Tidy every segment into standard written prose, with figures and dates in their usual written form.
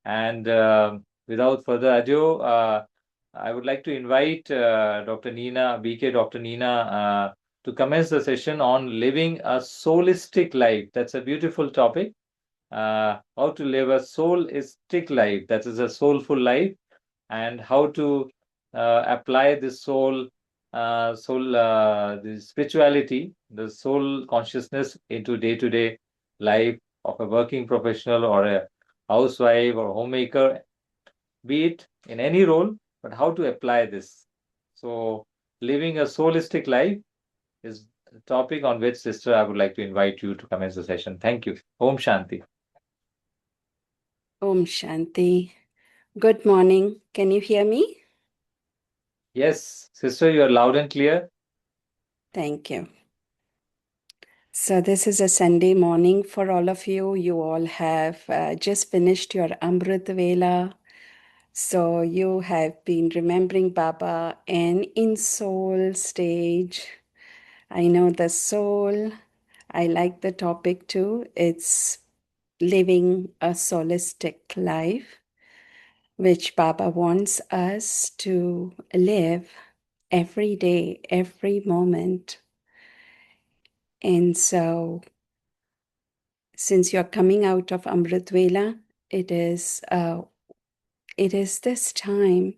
And without further ado, I would like to invite Dr. Neena, BK Dr. Neena, to commence the session on living a soulistic life. That's a beautiful topic. How to live a soulistic life, that is a soulful life, and how to apply the the spirituality, the soul consciousness into day-to-day life of a working professional or a housewife or homemaker, be it in any role, but how to apply this. So, living a soulistic life is the topic on which, sister, I would like to invite you to commence the session. Thank you. Om Shanti. Om Shanti. Good morning. Can you hear me? Yes, sister, you are loud and clear. Thank you. So this is a Sunday morning for all of you. You all have just finished your Amrit Vela. So you have been remembering Baba and in soul stage. I know the soul. I like the topic too. It's living a solistic life, which Baba wants us to live every day, every moment. And so, since you're coming out of Amrit Vela, it is this time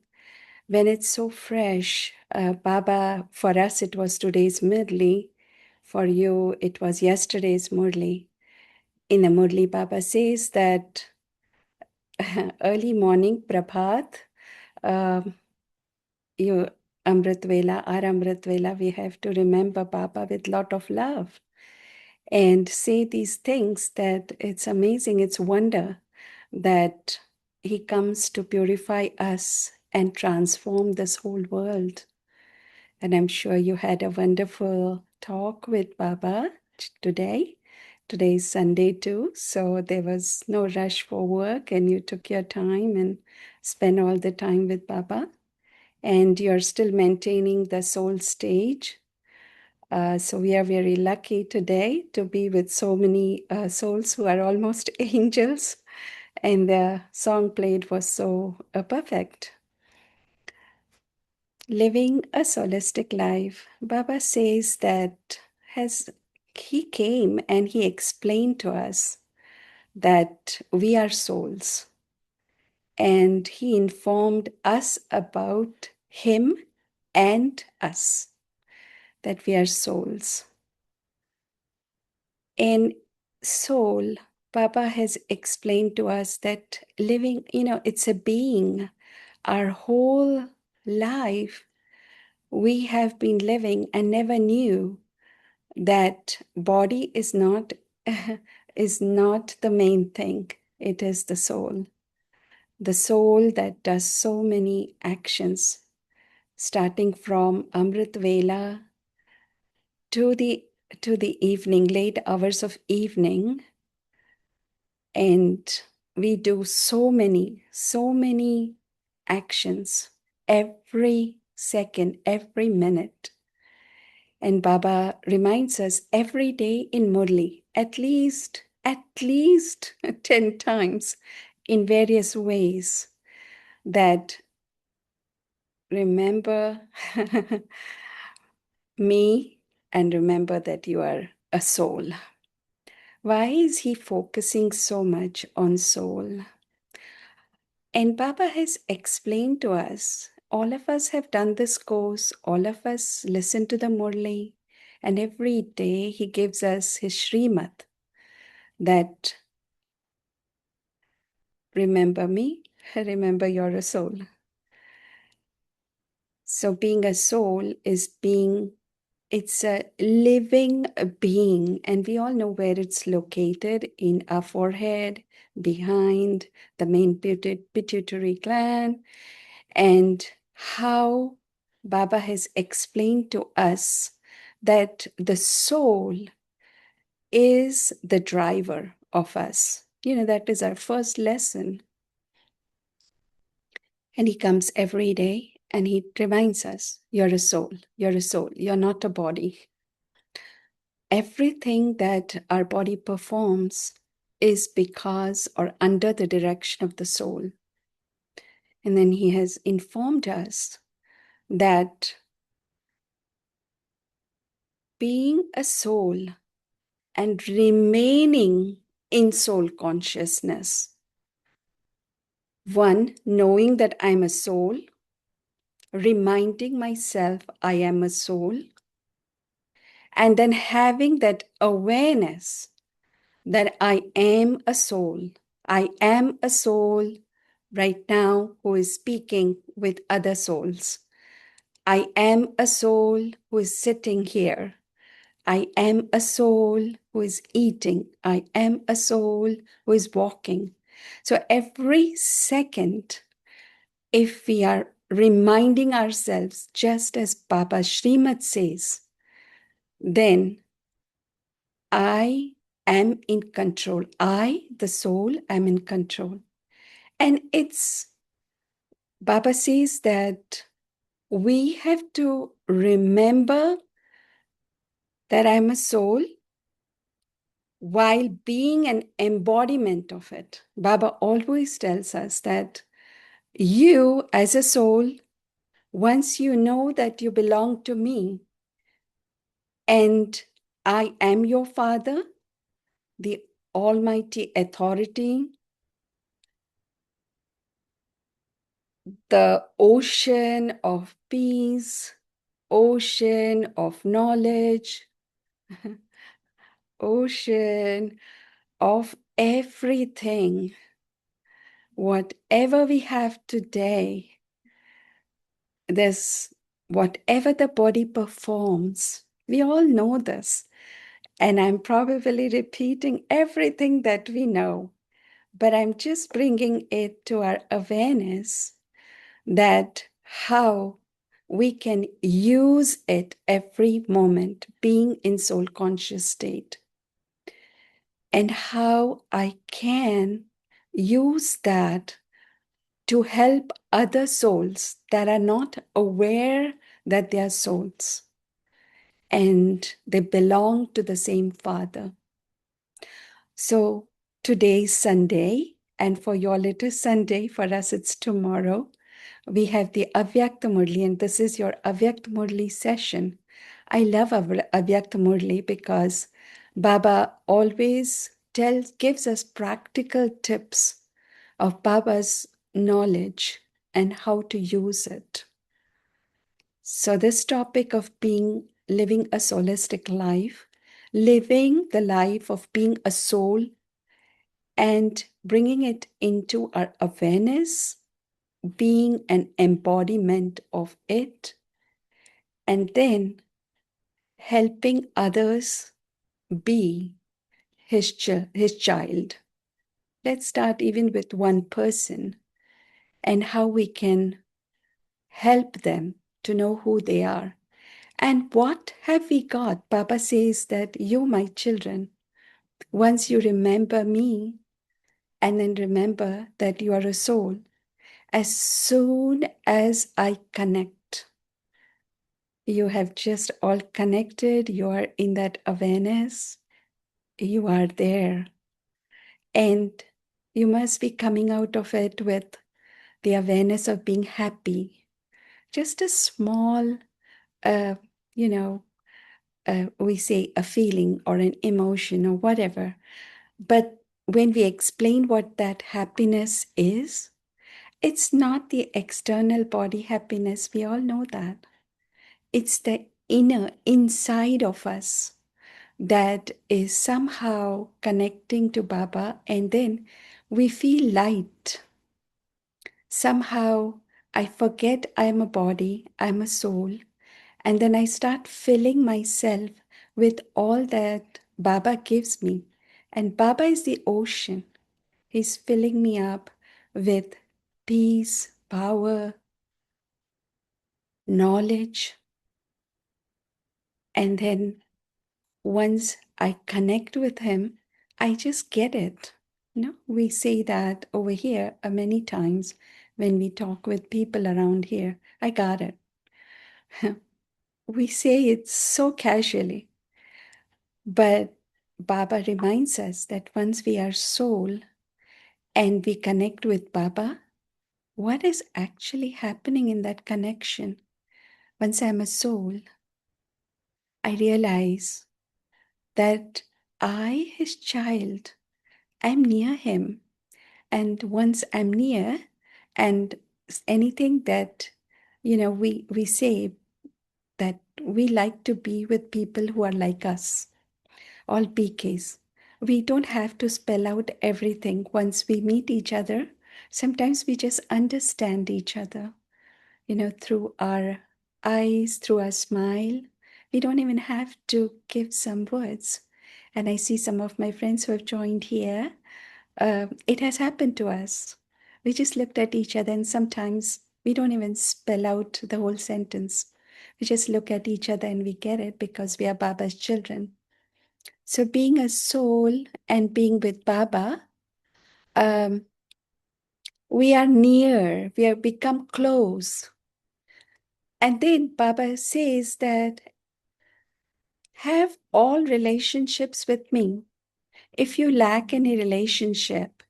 when it's so fresh. Baba, for us, it was today's Murli. For you, it was yesterday's Murli. In the Murli, Baba says that early morning, Prabhat, you Amrit Vela, our Amrit Vela, we have to remember Baba with lot of love and say these things that it's amazing, it's wonder that he comes to purify us and transform this whole world. And I'm sure you had a wonderful talk with Baba today. Today is Sunday too, so there was no rush for work and you took your time and spent all the time with Baba. And you're still maintaining the soul stage. So we are very lucky today to be with so many souls who are almost angels. And the song played was so perfect. Living a solistic life. Baba says that he came and he explained to us that we are souls. And he informed us about him and us, that we are souls. And soul, Baba has explained to us that living, it's a being. Our whole life, we have been living and never knew that body is not is not the main thing. It is the soul. The soul that does so many actions, starting from Amrit Vela to the evening, late hours of evening. And we do so many actions every second, every minute. And Baba reminds us every day in Murli, at least 10 times in various ways, that remember me and remember that you are a soul. Why is he focusing so much on soul? And Baba has explained to us, all of us have done this course, all of us listen to the Murli, and every day he gives us his Srimad, that remember me, remember you're a soul. So being a soul is it's a living being, and we all know where it's located, in our forehead, behind the main pituitary gland, and how Baba has explained to us that the soul is the driver of us. That is our first lesson. And he comes every day and he reminds us, you're a soul, you're a soul, you're not a body. Everything that our body performs is because or under the direction of the soul. And then he has informed us that being a soul and remaining in soul consciousness, one, knowing that I'm a soul, reminding myself I am a soul, and then having that awareness that I am a soul. I am a soul right now who is speaking with other souls. I am a soul who is sitting here. I am a soul who is eating. I am a soul who is walking. So every second, if we are reminding ourselves, just as Baba Srimad says, then I am in control. I, the soul, am in control. And it's, Baba says that we have to remember that I'm a soul while being an embodiment of it. Baba always tells us that you, as a soul, once you know that you belong to me and I am your father, the almighty authority, the ocean of peace, ocean of knowledge, ocean of everything, whatever we have today, this, whatever the body performs, we all know this. And I'm probably repeating everything that we know, but I'm just bringing it to our awareness that how we can use it every moment, being in soul conscious state, and how I can use that to help other souls that are not aware that they are souls and they belong to the same Father. So today's Sunday, and for you all it is Sunday, for us it's tomorrow. We have the Avyakta Murli, and this is your Avyakta Murli session. I love Avyakta Murli because Baba always gives us practical tips of Baba's knowledge and how to use it. So this topic of living a solistic life, living the life of being a soul and bringing it into our awareness, being an embodiment of it, and then helping others be his child. Let's start even with one person and how we can help them to know who they are. And what have we got? Baba says that you, my children, once you remember me and then remember that you are a soul, as soon as I connect, you have just all connected, you are in that awareness, you are there. And you must be coming out of it with the awareness of being happy. Just a small, uh, you know, we say a feeling or an emotion or whatever. But when we explain what that happiness is, it's not the external body happiness. We all know that. It's the inner, inside of us that is somehow connecting to Baba, and then we feel light. Somehow I forget I'm a body, I'm a soul, and then I start filling myself with all that Baba gives me. And Baba is the ocean. He's filling me up with peace, power, knowledge. And then once I connect with him, I just get it. We say that over here many times when we talk with people around here. I got it. We say it so casually, but Baba reminds us that once we are soul and we connect with Baba, what is actually happening in that connection? Once I'm a soul, I realize that I, his child, I'm near him. And once I'm near, and anything that, we say that we like to be with people who are like us, all PKs. We don't have to spell out everything once we meet each other. Sometimes we just understand each other, through our eyes, through our smile. We don't even have to give some words. And I see some of my friends who have joined here. It has happened to us. We just looked at each other, and sometimes we don't even spell out the whole sentence. We just look at each other and we get it because we are Baba's children. So, being a soul and being with Baba, um, we are near, we have become close. And then Baba says that have all relationships with me. If you lack any relationship,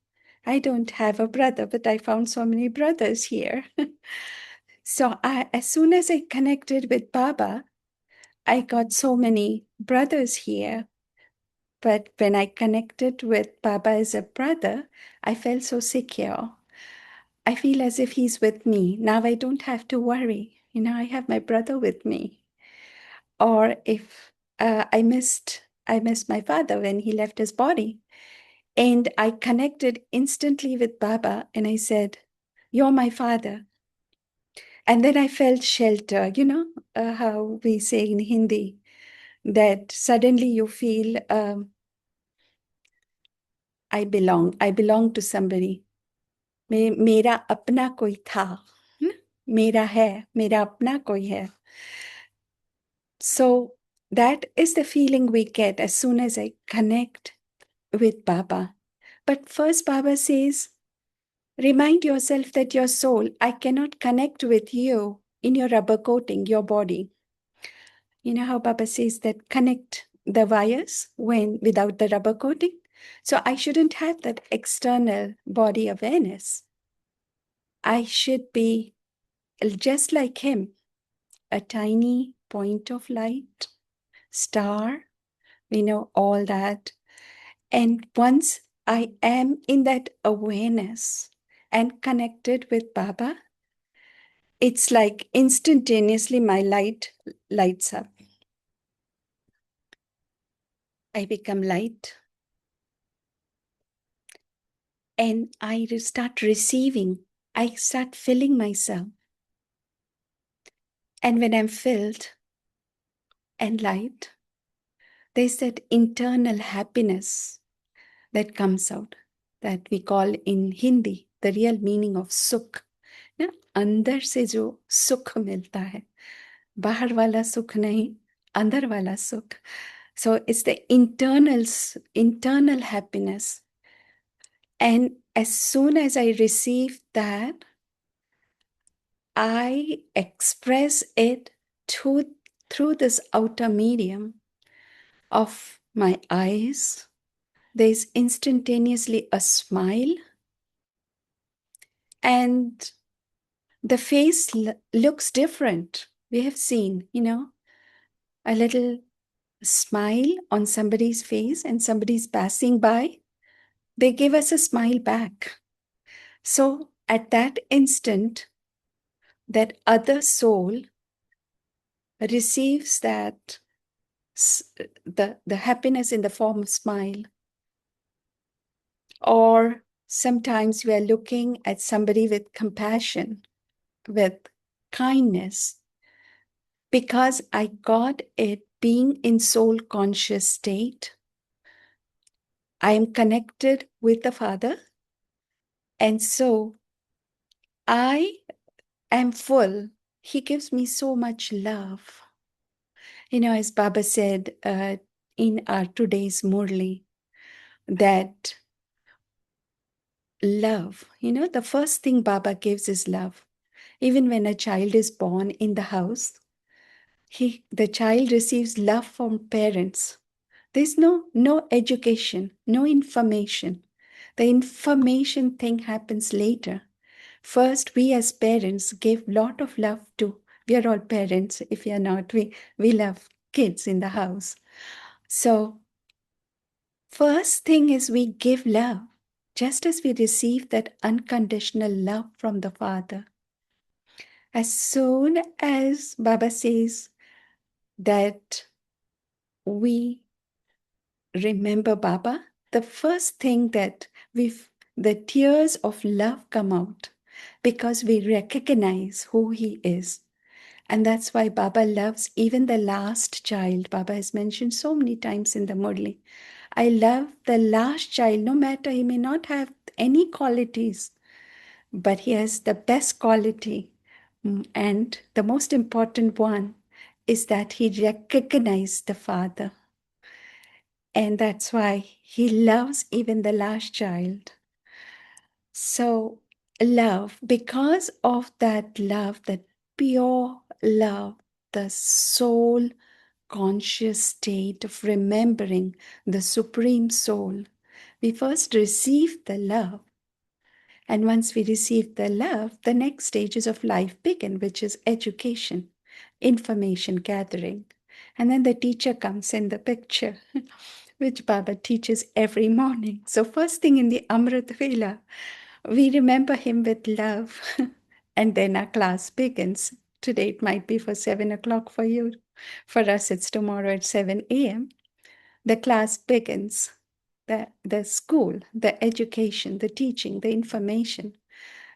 I don't have a brother, but I found so many brothers here. So as soon as I connected with Baba, I got so many brothers here. But when I connected with Baba as a brother, I felt so secure. I feel as if he's with me. Now I don't have to worry. I have my brother with me. Or if I missed my father when he left his body. And I connected instantly with Baba and I said, "You're my father." And then I felt shelter, how we say in Hindi, that suddenly you feel, I belong to somebody. मेरा अपना कोई था, मेरा है, मेरा अपना कोई है. So that is the feeling we get as soon as I connect with Baba. But first, Baba says, remind yourself that your soul, I cannot connect with you in your rubber coating, your body. You know how Baba says that connect the wires when without the rubber coating? So I shouldn't have that external body awareness. I should be just like him, a tiny point of light, star, all that. And once I am in that awareness and connected with Baba, it's like instantaneously my light lights up. I become light and I start receiving. I start filling myself. And when I'm filled and light, there's that internal happiness that comes out that we call in Hindi the real meaning of sukh. ना अंदर से जो सुख मिलता है, बाहर वाला सुख नहीं, अंदर वाला सुख. So it's the internal happiness. And as soon as I receive that, I express it through this outer medium of my eyes. There's instantaneously a smile, and the face looks different. We have seen, a little smile on somebody's face and somebody's passing by. They give us a smile back. So at that instant, that other soul receives that the happiness in the form of smile. Or sometimes we are looking at somebody with compassion, with kindness, because I got it being in soul conscious state. I am connected with the Father, and so I am full. He gives me so much love. As Baba said in our today's Murli, that love, the first thing Baba gives is love. Even when a child is born in the house, the child receives love from parents. There's no education, no information. The information thing happens later. First, we as parents give lot of love to. We are all parents. If you're not, we love kids in the house. So first thing is we give love, just as we receive that unconditional love from the Father. As soon as Baba says that we remember Baba, the first thing that the tears of love come out because we recognize who he is. And that's why Baba loves even the last child. Baba has mentioned so many times in the Murli. I love the last child, no matter he may not have any qualities, but he has the best quality. And the most important one is that he recognized the Father. And that's why he loves even the last child. So, love, because of that love, that pure love, the soul conscious state of remembering the Supreme Soul, we first receive the love. And once we receive the love, the next stages of life begin, which is education, information gathering. And then the teacher comes in the picture, which Baba teaches every morning. So, first thing in the Amrit Vela, we remember him with love. And then our class begins. Today it might be for 7 o'clock for you. For us, it's tomorrow at 7 a.m. The class begins. The school, the education, the teaching, the information.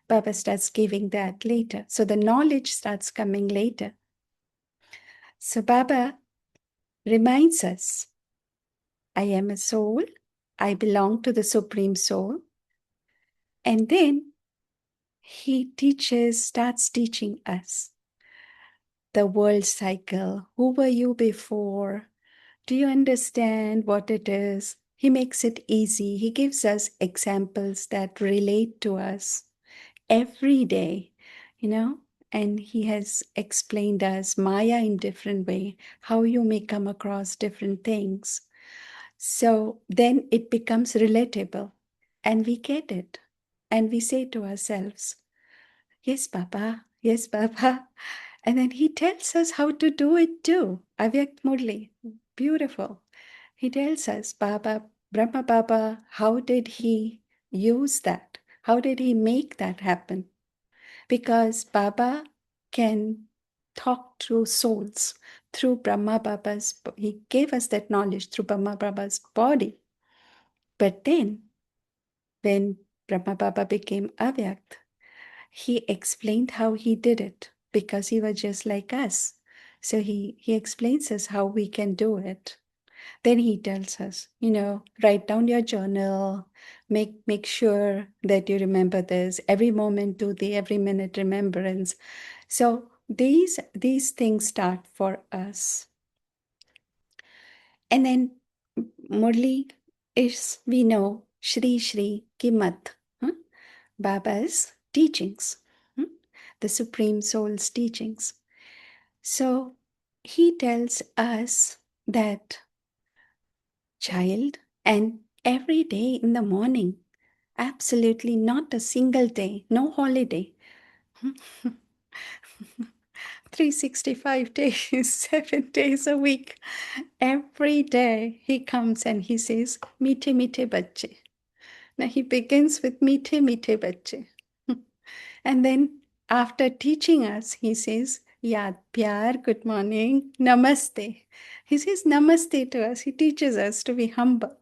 Baba starts giving that later. So the knowledge starts coming later. So Baba reminds us, I am a soul. I belong to the Supreme Soul. And then he starts teaching us the world cycle. Who were you before? Do you understand what it is? He makes it easy. He gives us examples that relate to us every day, you know, and he has explained us Maya in different way, how you may come across different things. So then it becomes relatable and we get it. And we say to ourselves, yes, Baba, yes, Baba. And then he tells us how to do it too. Avyak Murli, beautiful. He tells us, Baba, Brahma Baba, how did he use that? How did he make that happen? Because Baba can talk to souls through Brahma Baba's, he gave us that knowledge through Brahma Baba's body. But then, when Brahma Baba became Avyakt, he explained how he did it because he was just like us. So he explains us how we can do it. Then he tells us, write down your journal, make sure that you remember this. Every moment do the every minute remembrance. So these things start for us. And then Murli is, we know, Shri Shri Kimat, Baba's teachings, the Supreme Soul's teachings. So he tells us that, child, and every day in the morning, absolutely not a single day, no holiday. 365 days, 7 days a week. Every day he comes and he says, Meete meete bacche. Now he begins with Meete meete bacche. And then after teaching us, he says, Yaad pyar, good morning, namaste. He says namaste to us. He teaches us to be humble.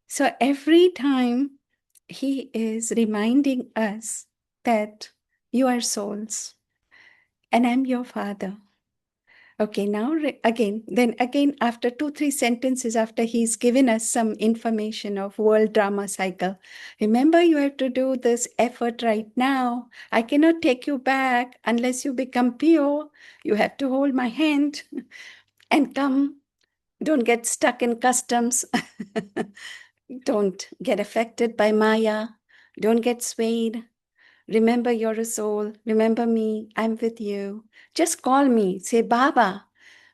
So every time he is reminding us that you are souls and I'm your father. Okay, now again, after 2-3 sentences, after he's given us some information of world drama cycle, remember you have to do this effort right now. I cannot take you back unless you become pure. You have to hold my hand and come. Don't get stuck in customs. Don't get affected by Maya. Don't get swayed. Remember you're a soul. Remember me. I'm with you. Just call me. Say, Baba.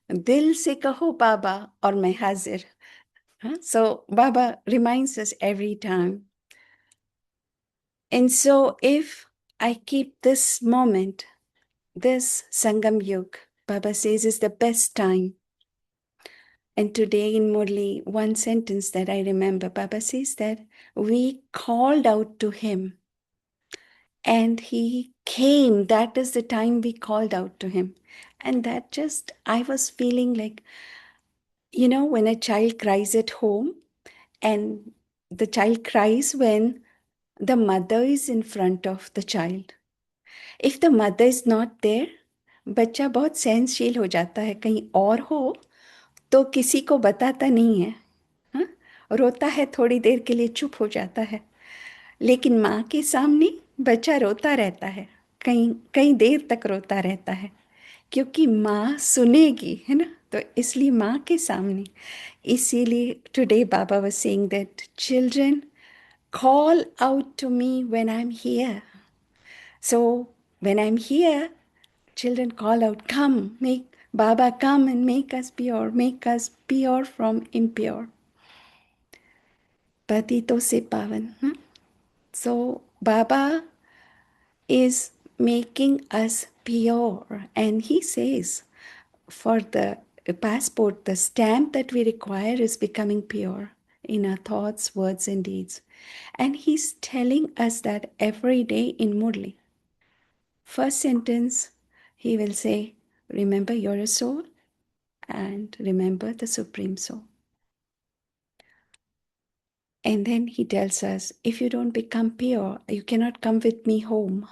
Dil se kaho Baba aur main hazir. Huh? So Baba reminds us every time. And so if I keep this moment, this Sangam Yug, Baba says, is the best time. And today in Murli, one sentence that I remember, Baba says that we called out to him and he came. That is the time we called out to him. And that just, I was feeling like, you know, when a child cries at home and the child cries when the mother is in front of the child. If the mother is not there, बच्चा बहुत सहनशील हो जाता है, कहीं और हो तो किसी को बताता नहीं है, हाँ? रोता है, थोड़ी देर के लिए चुप हो जाता है, लेकिन माँ के सामने बच्चा रोता रहता है, कहीं कहीं देर तक रोता रहता है, क्योंकि माँ सुनेगी, है ना? तो इसलिए माँ के सामने, इसीलिए today Baba was saying that children call out to me when I'm here. So when I'm here, children call out, come, make Baba come and make us pure from impure. Patito se pavan. So Baba is making us pure. And he says, for the passport, the stamp that we require is becoming pure in our thoughts, words, and deeds. And he's telling us that every day in Murli. First sentence, he will say, remember you're a soul and remember the Supreme Soul. And then he tells us, if you don't become pure, you cannot come with me home.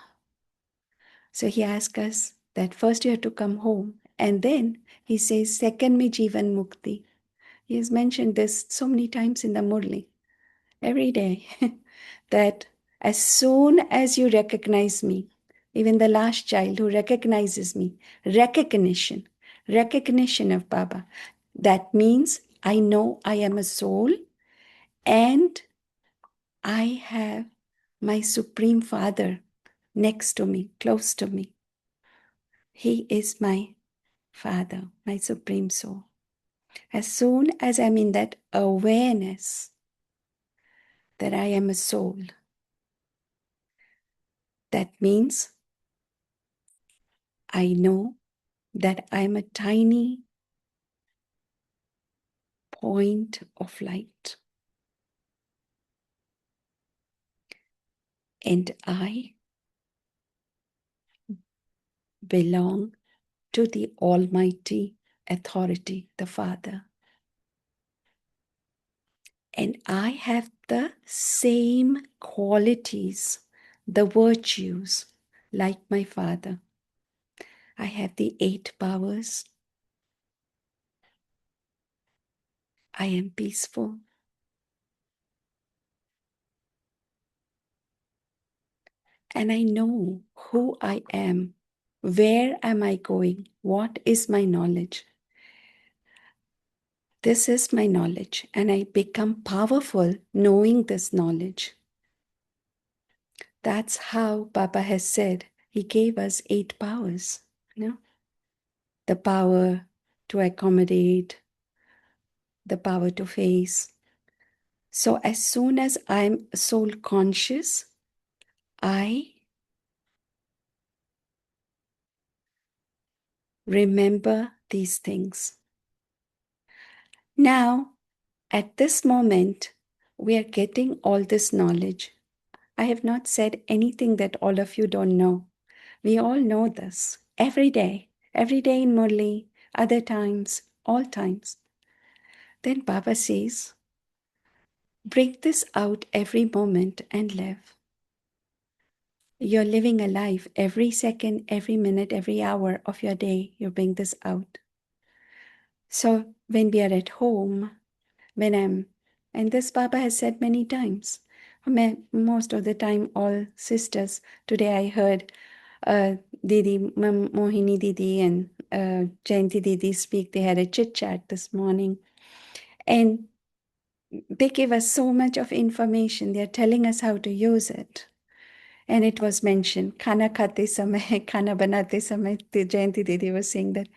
So he asks us that first you have to come home. And then he says, second me Jivan Mukti. He has mentioned this so many times in the Murli, every day, that as soon as you recognize me, even the last child who recognizes me, recognition of Baba, that means I know I am a soul and I have my Supreme Father next to me, close to me. He is my Father, my Supreme Soul. As soon as I'm in that awareness that I am a soul, that means I know that I'm a tiny point of light. And I belong to the Almighty Authority, the Father. And I have the same qualities, the virtues, like my Father. I have the 8 powers. I am peaceful. And I know who I am. Where am I going? What is my knowledge? This is my knowledge, and I become powerful knowing this knowledge. That's how Baba has said he gave us 8 powers. You know? The power to accommodate, the power to face. So as soon as I'm soul conscious, I remember these things. Now, at this moment, we are getting all this knowledge. I have not said anything that all of you don't know. We all know this every day in Murli, other times, all times. Then Baba says, bring this out every moment and live. You're living a life every second, every minute, every hour of your day. You bring this out. So when we are at home, and this Baba has said many times, most of the time, all sisters, today I heard Didi, Mohini Didi and Jayanti Didi speak. They had a chit chat this morning. And they gave us so much of information. They're telling us how to use it. And it was mentioned, khana khate samay, khana banate samay, Jayanti Didi was saying that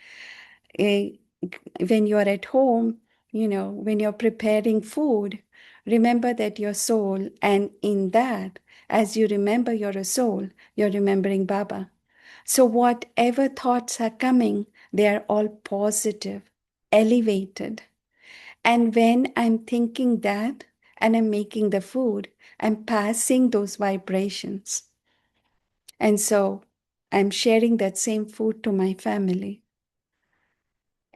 when you're at home, when you're preparing food, remember that your soul, and in that, as you remember you're a soul, you're remembering Baba. So whatever thoughts are coming, they are all positive, elevated. And when I'm thinking that and I'm making the food, I'm passing those vibrations. And so I'm sharing that same food to my family.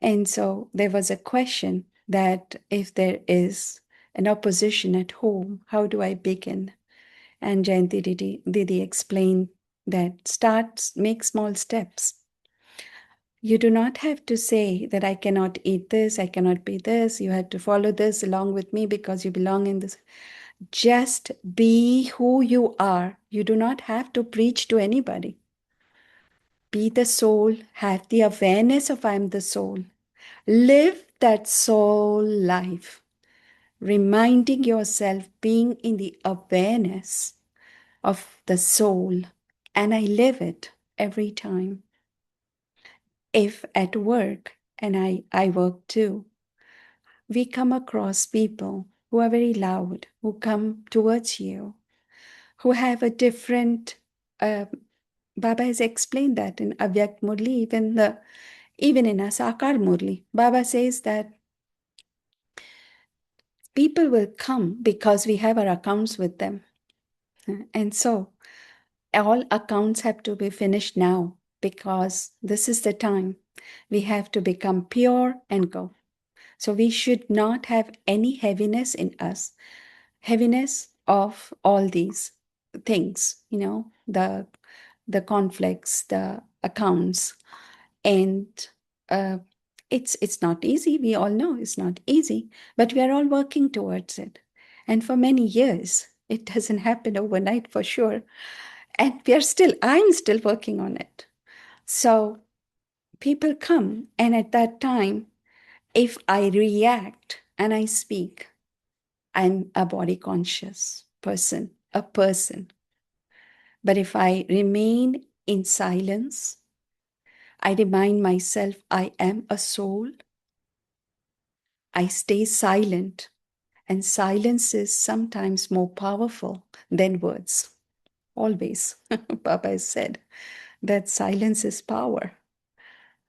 And so there was a question that if there is an opposition at home, how do I begin? And Jayanti Didi explained that make small steps. You do not have to say that I cannot eat this, I cannot be this, you have to follow this along with me because you belong in this. Just be who you are. You do not have to preach to anybody. Be the soul, have the awareness of I am the soul. Live that soul life, reminding yourself being in the awareness of the soul. And I live it every time. If at work, and I work too, we come across people who are very loud, who come towards you, who have a different, Baba has explained that in Avyakt Murli, even in a Sakar Murli. Baba says that people will come because we have our accounts with them. And so all accounts have to be finished now because this is the time we have to become pure and go. So we should not have any heaviness in us, heaviness of all these things, the conflicts, the accounts, and it's not easy. We all know it's not easy, but we are all working towards it. And for many years, it doesn't happen overnight for sure. And I'm still working on it. So people come, and at that time, if I react and I speak, I'm a body conscious person, a person. But if I remain in silence, I remind myself I am a soul, I stay silent, and silence is sometimes more powerful than words. Always, Baba has said that silence is power.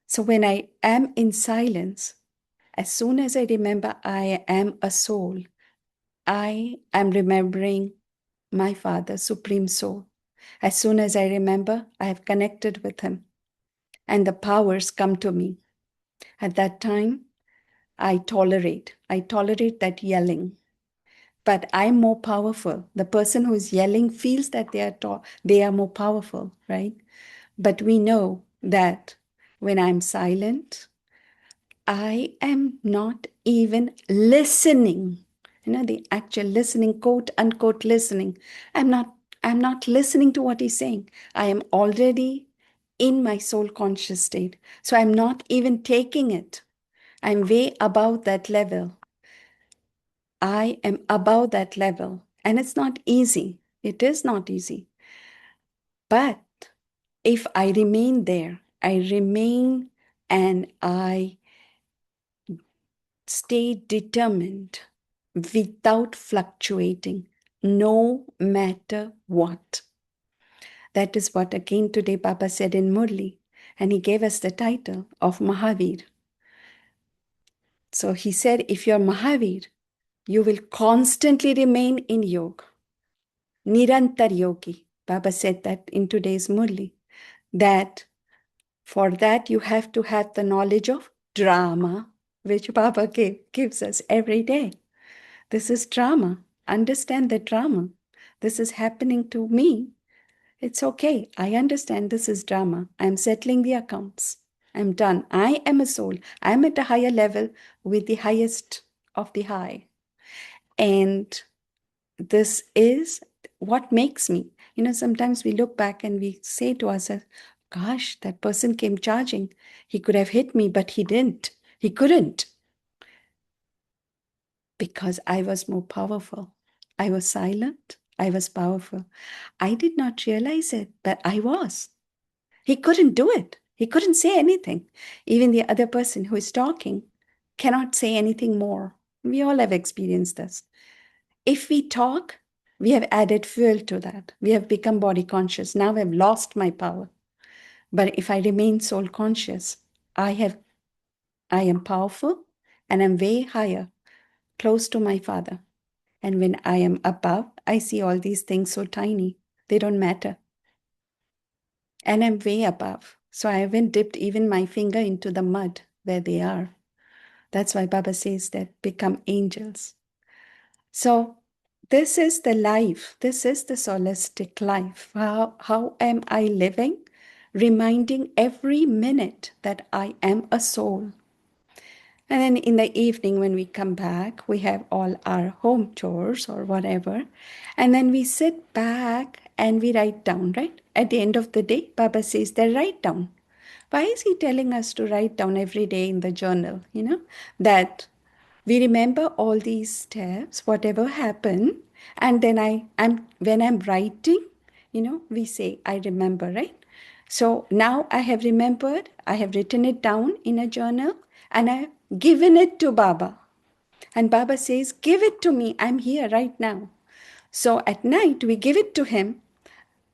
So when I am in silence, as soon as I remember I am a soul, I am remembering my Father, Supreme Soul. As soon as I remember, I have connected with Him, and the powers come to me. At that time, I tolerate that yelling. But I'm more powerful. The person who is yelling feels that they are more powerful, right? But we know that when I'm silent, I am not even listening. The actual listening, quote unquote listening. I'm not I'm not listening to what he's saying. I am already in my soul conscious state. So I'm not even taking it. I'm way above that level. I am above that level. And it's not easy. It is not easy. But if I remain there, I remain and I stay determined without fluctuating, no matter what. That is what again today Baba said in Murli, and he gave us the title of Mahavir. So he said, if you're Mahavir, you will constantly remain in yoga. Nirantar yogi. Baba said that in today's Murli, that for that you have to have the knowledge of drama, which Baba gives us every day. This is drama. Understand the drama. This is happening to me. It's okay. I understand this is drama. I'm settling the accounts. I'm done. I am a soul. I'm at a higher level with the highest of the high. And this is what makes me. Sometimes we look back and we say to ourselves, gosh, that person came charging. He could have hit me, but he didn't. He couldn't. Because I was more powerful. I was silent. I was powerful. I did not realize it, but I was. He couldn't do it. He couldn't say anything. Even the other person who is talking cannot say anything more. We all have experienced this. If we talk, we have added fuel to that. We have become body conscious. Now I've lost my power. But if I remain soul conscious, I am powerful and I'm way higher, close to my Father. And when I am above, I see all these things so tiny. They don't matter. And I'm way above. So I haven't dipped even my finger into the mud where they are. That's why Baba says that become angels. So this is the life. This is the solistic life. How am I living? Reminding every minute that I am a soul. And then in the evening, when we come back, we have all our home chores or whatever. And then we sit back and we write down, right? At the end of the day, Baba says that write down. Why is he telling us to write down every day in the journal? That we remember all these steps, whatever happened. And then when I'm writing, we say, I remember, right? So now I have remembered, I have written it down in a journal, and I've given it to Baba. And Baba says, give it to me. I'm here right now. So at night, we give it to him,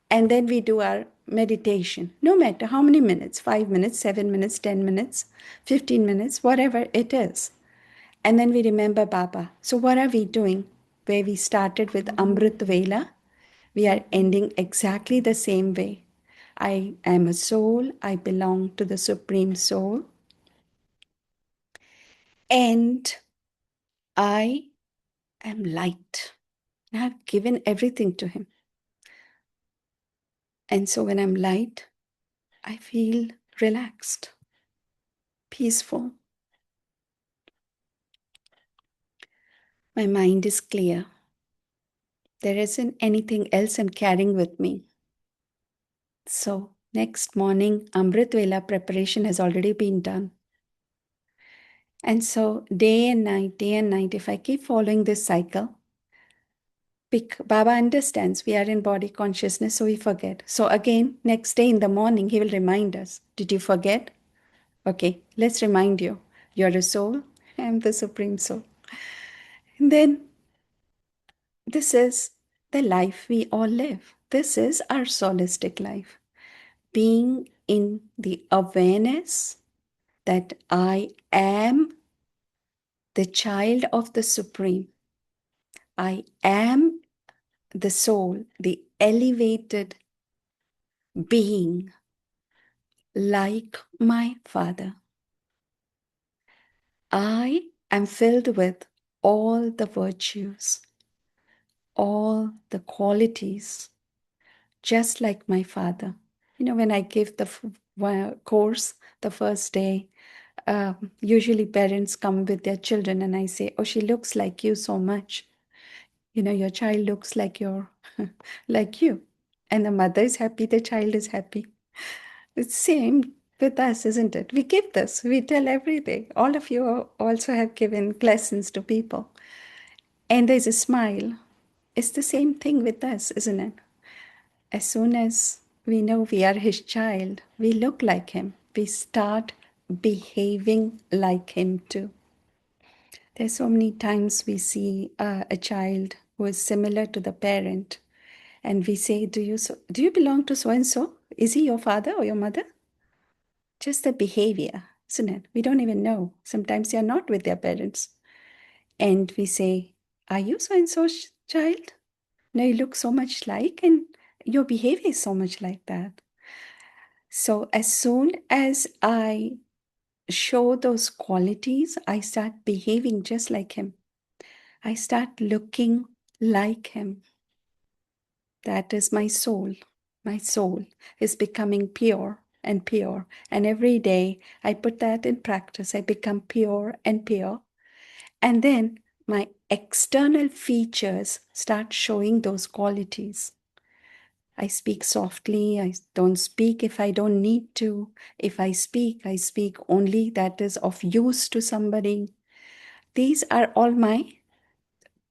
and then we do our meditation. No matter how many minutes, 5 minutes, 7 minutes, 10 minutes, 15 minutes, whatever it is. And then we remember Baba. So what are we doing? Where we started with Amrit Vela, we are ending exactly the same way. I am a soul. I belong to the Supreme Soul. And I am light. I have given everything to him. And so when I'm light, I feel relaxed, peaceful. My mind is clear. There isn't anything else I'm carrying with me. So next morning, Amrit Vela preparation has already been done. And so day and night, if I keep following this cycle, Baba understands we are in body consciousness, so we forget. So again, next day in the morning, he will remind us, did you forget? Okay, let's remind you. You're a soul. I'm the Supreme Soul. And then this is the life we all live. This is our solistic life. Being in the awareness that I am the child of the Supreme. I am the soul, the elevated being like my Father. I am filled with all the virtues, all the qualities, just like my Father. When I give the course the first day, usually parents come with their children and I say, oh, she looks like you so much. Your child looks like like you. And the mother is happy, the child is happy. It's same with us, isn't it? We give this, we tell every day. All of you also have given lessons to people. And there's a smile. It's the same thing with us, isn't it? As soon as we know we are his child, we look like him. We start behaving like him too. There's so many times we see a child who is similar to the parent, and we say, do you belong to so and so? Is he your father or your mother? Just the behavior, isn't it? We don't even know. Sometimes they are not with their parents. And we say, are you so and so child? No, you look so much like, and your behavior is so much like that. So as soon as I show those qualities, I start behaving just like him. I start looking like him. That is my soul. My soul is becoming pure and pure. And every day I put that in practice. I become pure and pure. And then my external features start showing those qualities. I speak softly. I don't speak if I don't need to. If I speak only that is of use to somebody. These are all my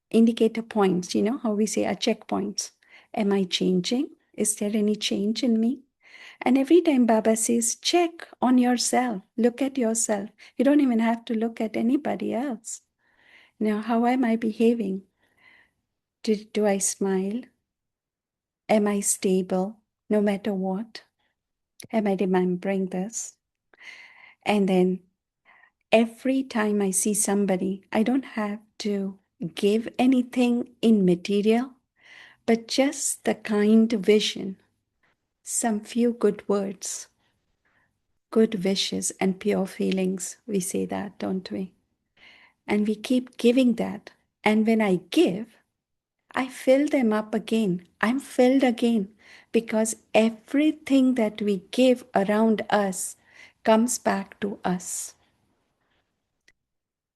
indicator points, how we say are checkpoints. Am I changing? Is there any change in me? And every time Baba says, check on yourself, look at yourself. You don't even have to look at anybody else. Now, how am I behaving? Do I smile? Am I stable no matter what? Am I remembering this? And then every time I see somebody, I don't have to give anything in material, but just the kind vision, some few good words, good wishes, and pure feelings. We say that, don't we? And we keep giving that. And when I give, I fill them up again. I'm filled again because everything that we give around us comes back to us.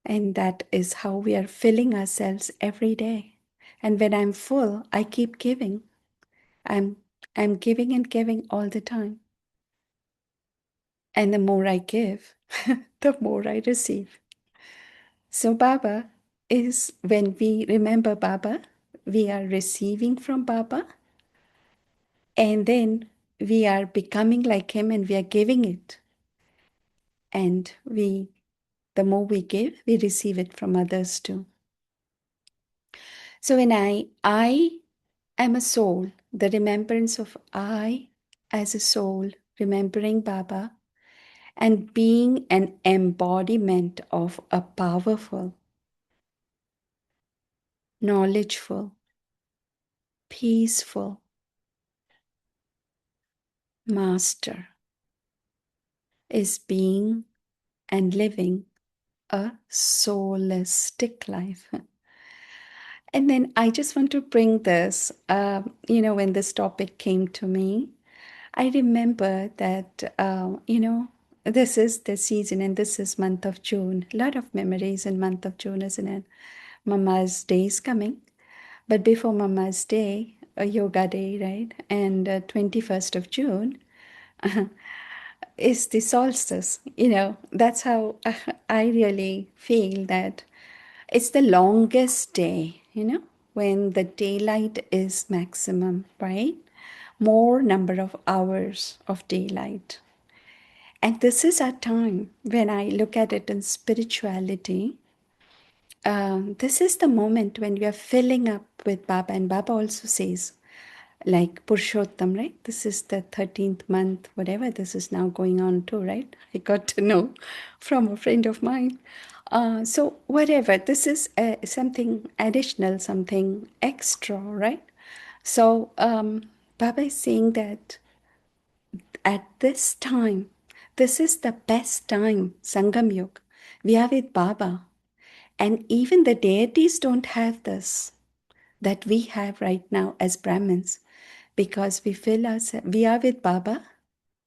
And that is how we are filling ourselves every day. And when I'm full, I keep giving. I'm giving and giving all the time. And the more I give, the more I receive. So Baba is, when we remember Baba, we are receiving from Baba, and then we are becoming like him and we are giving it. And the more we give, we receive it from others too. So when I am a soul, the remembrance of I as a soul, remembering Baba, and being an embodiment of a powerful, knowledgeful, peaceful master, is being and living a soulistic life. And then I just want to bring this, when this topic came to me, I remember that, this is the season and this is month of June. A lot of memories in month of June, isn't it? Mama's Day is coming. But before Mama's Day, a yoga day, right? And 21st of June is the solstice. That's how I really feel that it's the longest day, when the daylight is maximum, right? More number of hours of daylight. And this is our time. When I look at it in spirituality, this is the moment when we are filling up with Baba. And Baba also says, like Purushottam, right? This is the 13th month, whatever this is now going on too, right? I got to know from a friend of mine. So whatever, this is something additional, something extra, right? So Baba is saying that at this time, this is the best time, Sangam Yug. We are with Baba. And even the deities don't have this that we have right now as Brahmins, because we feel ourselves, we are with Baba,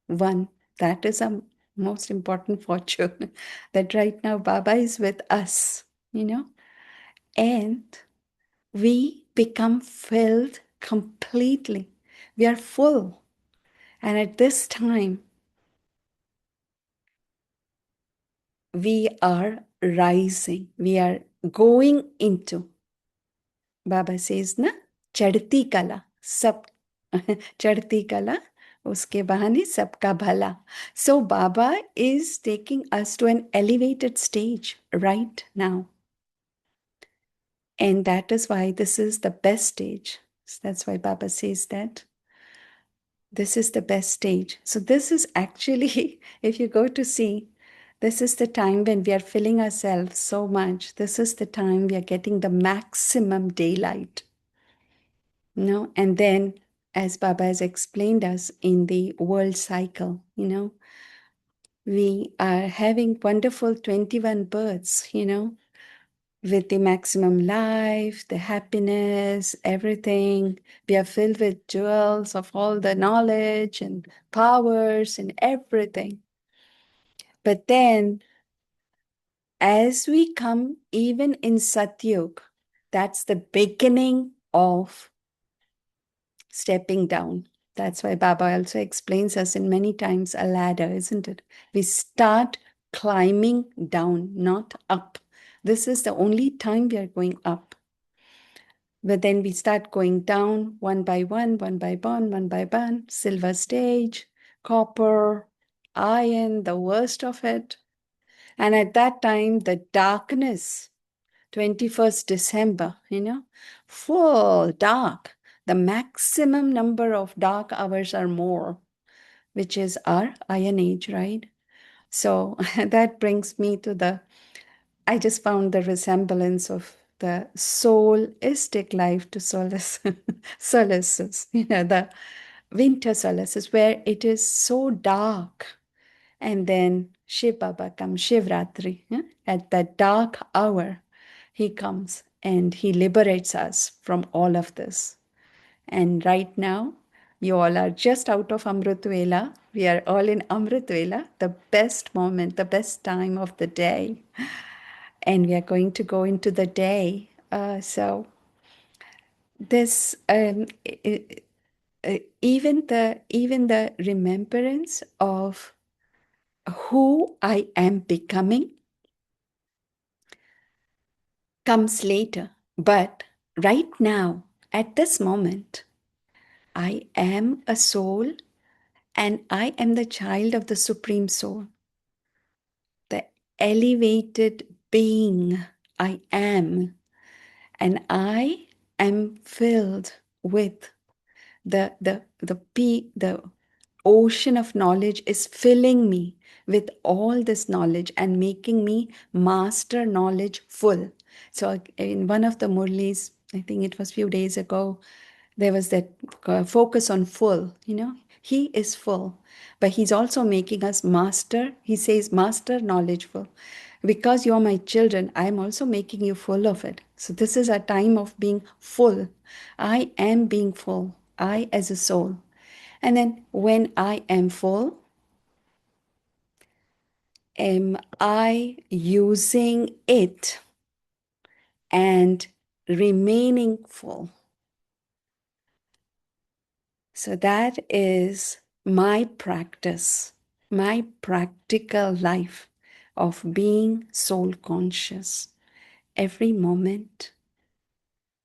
one. That is our most important fortune, that right now Baba is with us, and we become filled completely. We are full. And at this time, we are rising. We are going into, Baba says, na, chadti kala, sab chadti kala, uske bahane sabka bhala. So Baba is taking us to an elevated stage right now. And that is why this is the best stage. So that's why Baba says that this is the best stage. So this is actually, if you go to see, this is the time when we are filling ourselves so much. This is the time we are getting the maximum daylight. And then, as Baba has explained us in the world cycle, we are having wonderful 21 births, with the maximum life, the happiness, everything. We are filled with jewels of all the knowledge and powers and everything. But then, as we come even in Satyug, that's the beginning of stepping down. That's why Baba also explains us in many times a ladder, isn't it? We start climbing down, not up. This is the only time we are going up. But then we start going down one by one by one, silver stage, copper, iron, the worst of it. And at that time, the darkness, 21st December, full dark. The maximum number of dark hours or more, which is our Iron Age, right? So that brings me to I just found the resemblance of the soulistic life to solaces, the winter solaces, where it is so dark. And then Shiv Baba comes, Shivratri, at that dark hour, he comes and he liberates us from all of this. And right now, you all are just out of Amrit Vela. We are all in Amrit Vela, the best moment, the best time of the day. And we are going to go into the day. So this even the remembrance of who I am becoming comes later. But right now, at this moment, I am a soul and I am the child of the Supreme Soul, the elevated being I am. And I am filled with the ocean of knowledge is filling me with all this knowledge and making me master knowledge full. So in one of the murlis, I think it was few days ago, there was that focus on full. He is full, but he's also making us master. He says master knowledgeful. Because you're my children, I'm also making you full of it. So this is a time of being full. I am being full, I as a soul. And then when I am full, am I using it and remaining full? So that is my practice, my practical life of being soul conscious every moment,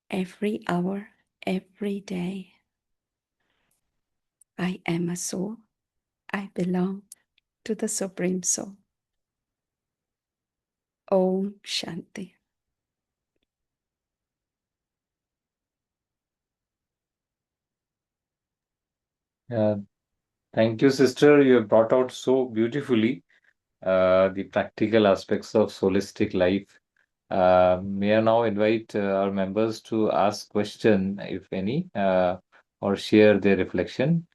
every hour, every day. I am a soul. I belong to the Supreme Soul. Om Shanti. Thank you, sister. You have brought out so beautifully the practical aspects of holistic life. May I now invite our members to ask question, if any, or share their reflection.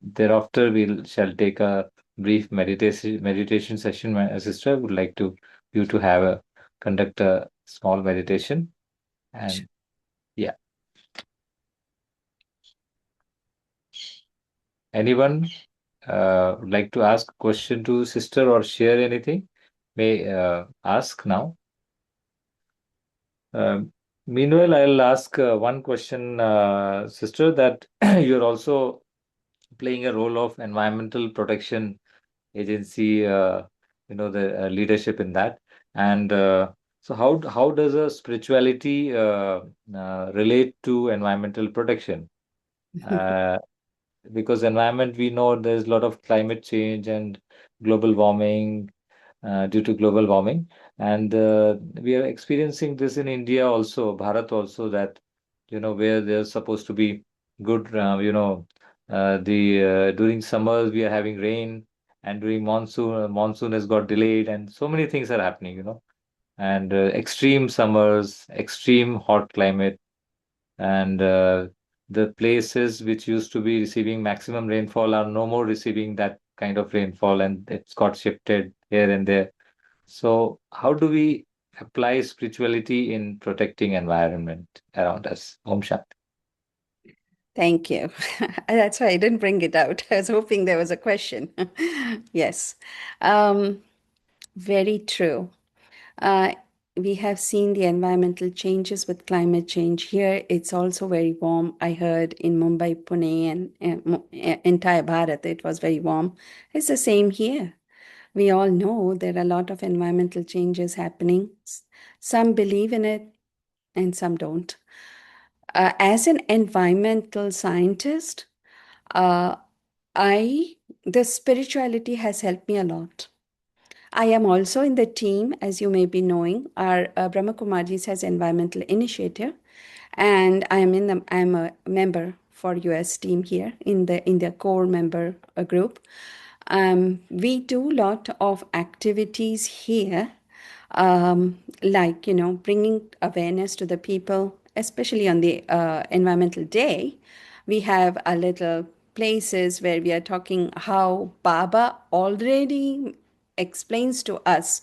Thereafter, we shall take a brief meditation session. My sister would like to you to have a conduct a small meditation. And yeah, anyone would like to ask a question to sister or share anything, may ask now. Um, Meanwhile, I'll ask one question, sister, that you're also playing a role of environmental protection agency, the leadership in that. And so, how does a spirituality relate to environmental protection? Uh, because environment, we know there's a lot of climate change and global warming, due to global warming. And we are experiencing this in India also, Bharat also, that, where there's supposed to be good, the during summers we are having rain, and during monsoon has got delayed, and so many things are happening, and extreme summers, extreme hot climate, and the places which used to be receiving maximum rainfall are no more receiving that kind of rainfall, and it's got shifted here and there. So how do we apply spirituality in protecting environment around us? Om Shanti. Thank you. That's why I didn't bring it out. I was hoping there was a question. Yes. Um, very true. Uh, we have seen the environmental changes with climate change. Here, it's also very warm. I heard in Mumbai, Pune, and entire Bharat, it was very warm. It's the same here. We all know there are a lot of environmental changes happening. Some believe in it and some don't. As an environmental scientist, uh, I this spirituality has helped me a lot. I am also in the team, as you may be knowing. Our Brahma Kumaris has environmental initiative, and I'm a member for US team here in the core member group. We do a lot of activities here, like bringing awareness to the people, especially on the Environmental Day. We have a little places where we are talking how Baba already explains to us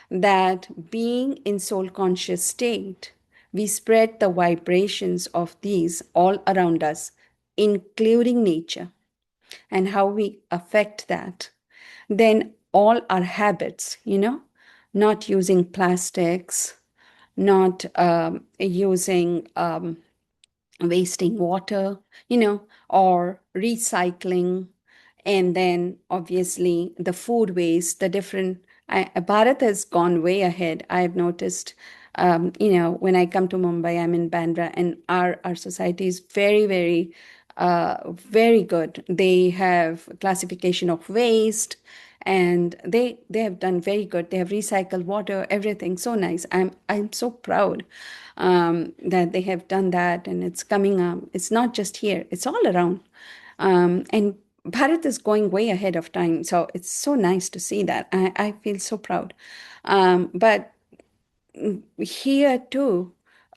that being in soul conscious state, we spread the vibrations of these all around us, including nature, and how we affect that. Then all our habits, not using plastics, not using wasting water, or recycling. And then obviously the food waste, the different, Bharat has gone way ahead. I've noticed, when I come to Mumbai, I'm in Bandra, and our society is very, very, very good. They have classification of waste, and they have done very good. They have recycled water, everything so nice. I'm so proud that they have done that, and it's coming up. It's not just here, it's all around. And Bharat is going way ahead of time, so it's so nice to see that. I feel so proud. But here too,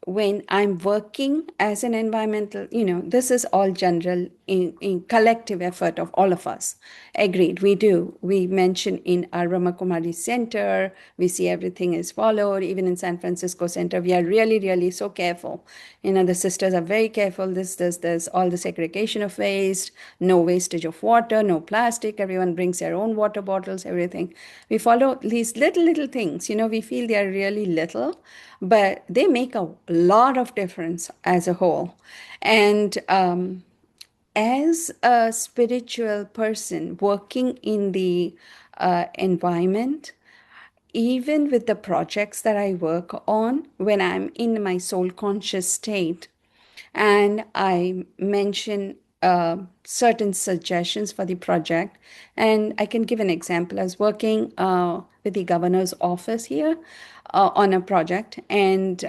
when I'm working as an environmental, this is all general in collective effort of all of us. Agreed, we do. We mention in our Brahma Kumari Center, we see everything is followed. Even in San Francisco Center, we are really, really so careful. The sisters are very careful. There's all the segregation of waste, no wastage of water, no plastic. Everyone brings their own water bottles, everything. We follow these little things. We feel they are really little, but they make a lot of difference as a whole. And as a spiritual person working in the environment, even with the projects that I work on, when I'm in my soul conscious state, and I mention certain suggestions for the project. And I can give an example. I was working with the governor's office here on a project, and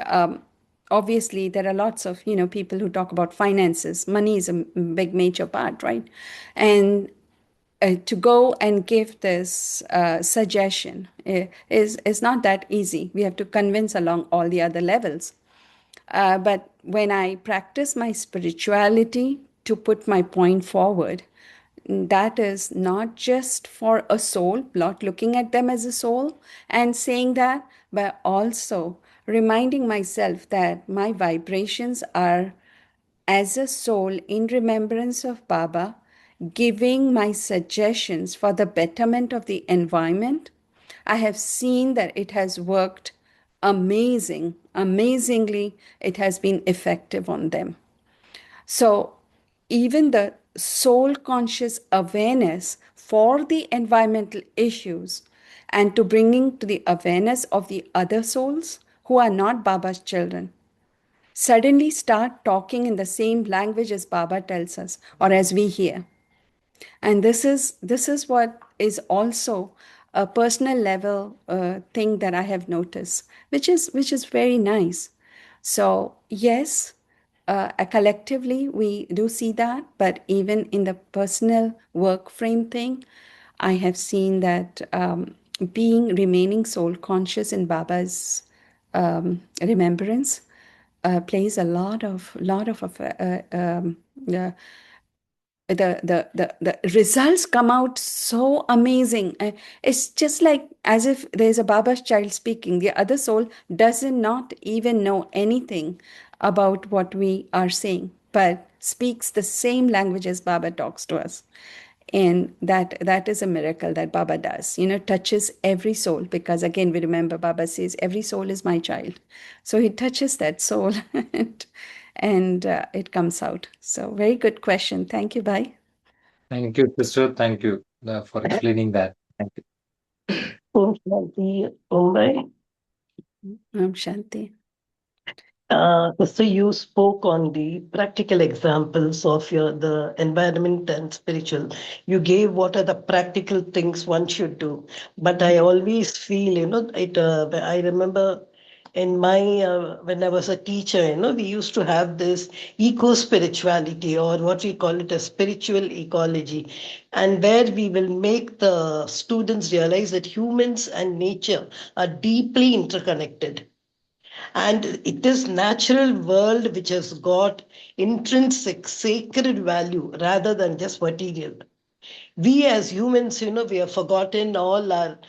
obviously there are lots of people who talk about finances. Money is a big major part, right? And to go and give this suggestion is not that easy. We have to convince along all the other levels. But when I practice my spirituality to put my point forward, that is not just for a soul, not looking at them as a soul and saying that, but also reminding myself that my vibrations are as a soul in remembrance of Baba, giving my suggestions for the betterment of the environment. I have seen that it has worked amazingly, it has been effective on them. So, even the soul conscious awareness for the environmental issues and to bringing to the awareness of the other souls who are not Baba's children suddenly start talking in the same language as Baba tells us or as we hear. And this is what is also a personal level thing that I have noticed, which is very nice. So yes, collectively we do see that, but even in the personal work frame thing, I have seen that being remaining soul conscious in Baba's remembrance plays a lot of uh, the results come out so amazing. It's just like as if there's a Baba's child speaking. The other soul does not even know anything about what we are saying, but speaks the same language as Baba talks to us. And that is a miracle that Baba does, touches every soul, because again, we remember Baba says, every soul is my child. So he touches that soul and it comes out. So very good question. Thank you, Bhai. Thank you, sister. Thank you for explaining that. Thank you. Om Shanti, Om Bhai. Om Shanti. So you spoke on the practical examples of the environment and spiritual. You gave what are the practical things one should do. But I always feel, it. I remember in my when I was a teacher, we used to have this eco spirituality, or what we call it a spiritual ecology, and where we will make the students realize that humans and nature are deeply interconnected, and it is natural world which has got intrinsic sacred value rather than just material. We as humans, we have forgotten all our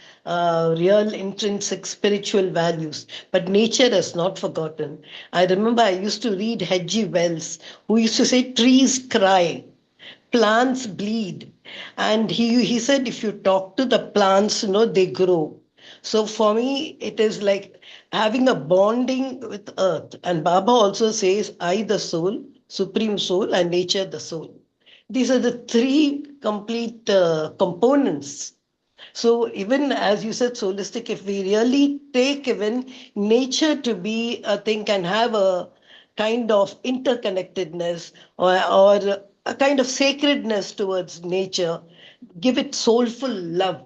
real intrinsic spiritual values, but nature has not forgotten. I remember I used to read H.G. Wells, who used to say trees cry, plants bleed, and he said if you talk to the plants, they grow. So for me it is like having a bonding with earth. And Baba also says, I the soul, supreme soul, and nature the soul. These are the three complete components. So even as you said, solistic, if we really take even nature to be a thing, can have a kind of interconnectedness, or a kind of sacredness towards nature, give it soulful love.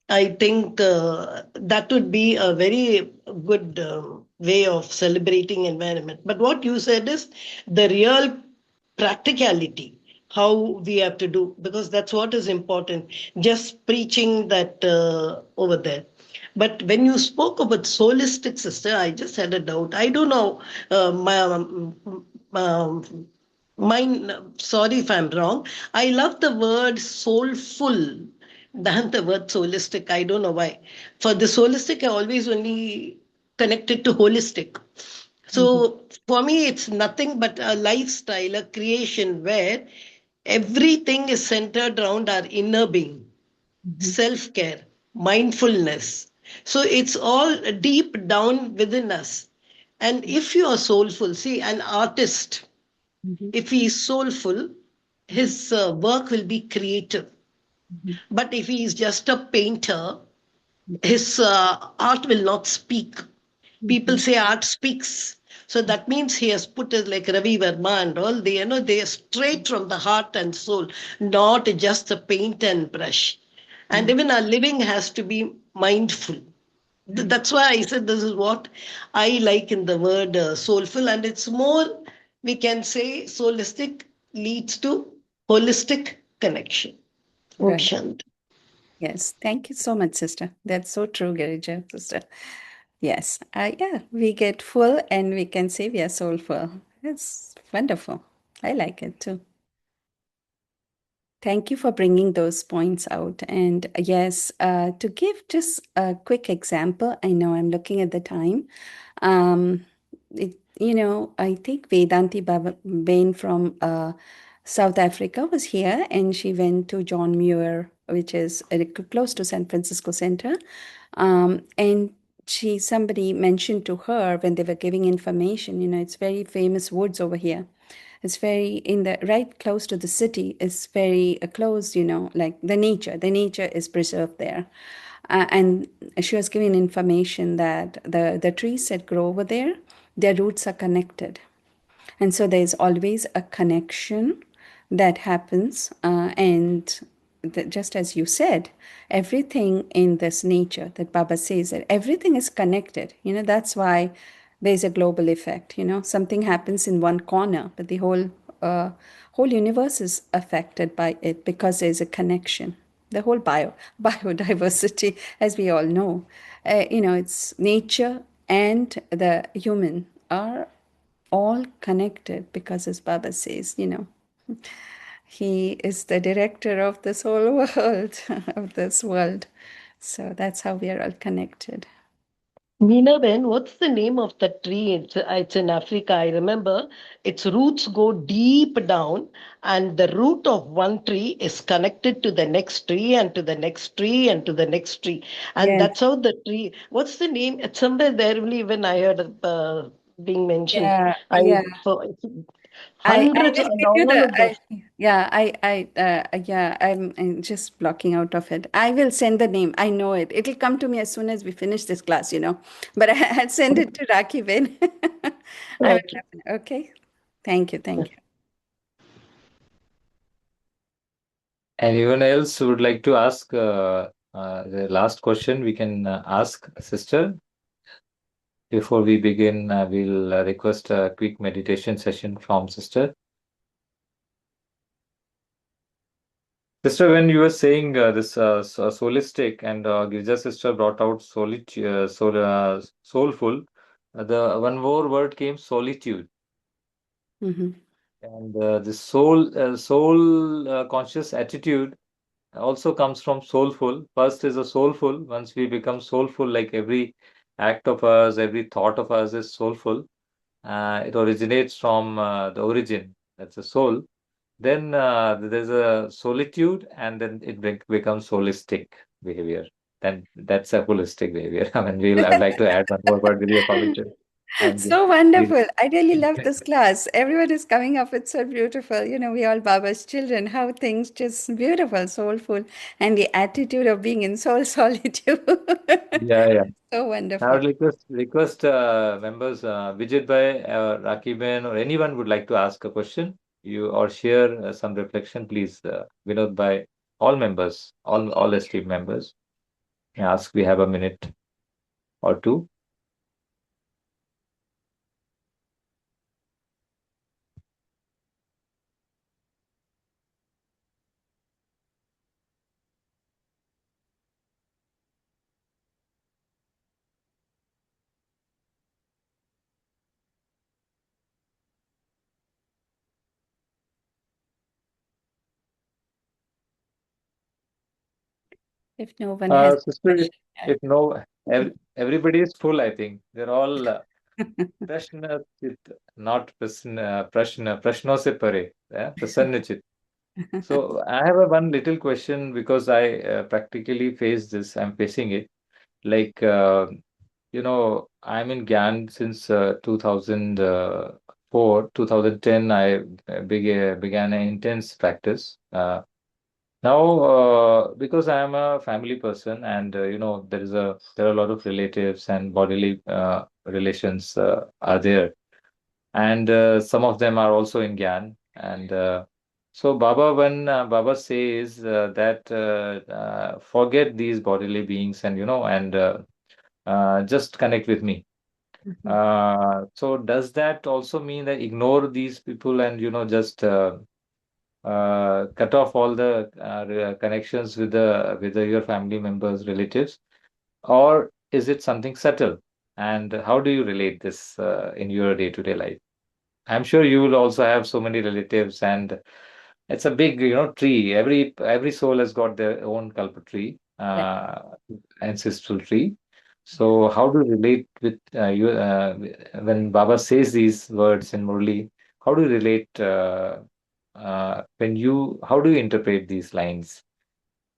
I think that would be a very good way of celebrating environment. But what you said is the real practicality, how we have to do, because that's what is important. Just preaching that over there. But when you spoke about solistic, sister, I just had a doubt. I don't know. Mine, sorry if I'm wrong. I love the word soulful than the word solistic. I don't know why. For the solistic, I always only connected to holistic. Mhm, So for me, it's nothing but a lifestyle, a creation where everything is centered around our inner being, mhm, self care, mindfulness. So it's all deep down within us. And if you are soulful, see, an artist, mhm, if he is soulful, mhm, his work will be creative. mhm, But if he is just a painter, mhm, his art will not speak. People mhm, say art speaks. So that means he has put it like Ravi Verma and all. They are straight from the heart and soul, not just a paint and brush. And mhm, even our living has to be mindful. mhm. That's why I said this is what I like in the word soulful, and it's more, we can say, solistic leads to holistic connection. Om Right. Shanti. Yes. Thank you so much, sister. That's so true, Girija, sister. Yes. Yeah, we get full and we can say we are soulful. It's wonderful. I like it too. Thank you for bringing those points out. And yes, to give just a quick example, I know I'm looking at the time. Um, I think Vedanti Bain from South Africa was here, and she went to John Muir, which is close to San Francisco Center. And somebody mentioned to her when they were giving information, it's very famous woods over here. It's very in the right close to the city. It's very close, like the nature. The nature is preserved there. And she was giving information that the trees that grow over there, their roots are connected. And so there's always a connection that happens. And just as you said, everything in this nature that Baba says that everything is connected. That's why there's a global effect. Something happens in one corner, but the whole universe is affected by it because there's a connection. The whole biodiversity, as we all know, it's nature and the human are all connected because, as Baba says, he is the director of this whole world, of this world. So that's how we are all connected. Meena, Ben, what's the name of the tree? It's in Africa. I remember its roots go deep down, and the root of one tree is connected to the next tree, and to the next tree, and to the next tree. And Yes. that's how the tree. What's the name? It's somewhere there, only when I heard being mentioned. Yeah. I Yeah. for, I Hundreds will and give you all the of those. yeah, I'm just blocking out of it. I will send the name. I know it. It'll come to me as soon as we finish this class, you know. But I had sent it to Raki Ben. I will Okay. okay. Thank you, thank you. Anyone else who would like to ask the last question? We can ask sister. Before we begin, we'll request a quick meditation session from sister. Sister, when you were saying this solistic and Girja sister brought out soulful, the one more word came solitude. Hmm. And the soul conscious attitude also comes from soulful. First is a soulful. Once we become soulful, like every act of us, every thought of us is soulful. It originates from the origin. That's the soul. Then there's a solitude, and then it becomes holistic behavior. Then that's a holistic behavior. I mean, I'd like to add one more word with your permission. And So we'll- wonderful. I really love this class. Everyone is coming up with so beautiful. You know, we all Baba's children, how things just beautiful, soulful, and the attitude of being in soul solitude. yeah, yeah. So I wonderful. would request members, Vijay Bhai, Rakhi Ben, or anyone would like to ask a question, you or share some reflection, please. Vinod Bhai, all members, all esteemed members, may ask. We have a minute or two. If no one has a Sister, if no, everybody is full, I think. They're all Prashna Chit, not Prashno se pare, yeah? Prasanna Chit. question. So I have a one little question because I practically face this. I'm facing it. Like, I'm in Gyan since 2004, 2010. I began an intense practice. Now, because I am a family person, and there are a lot of relatives and bodily relations are there, and some of them are also in Gyan. And so, Baba, when Baba says that forget these bodily beings, and just connect with me. Mhm. So does that also mean that ignore these people and just cut off all the connections with your family members, relatives, or is it something subtle? And how do you relate this in your day-to-day life? I'm sure you will also have so many relatives, and it's a big, tree. Every soul has got their own kalpa tree, ancestral tree. So, how do you relate with you when Baba says these words in Murli? How do you relate How do you interpret these lines?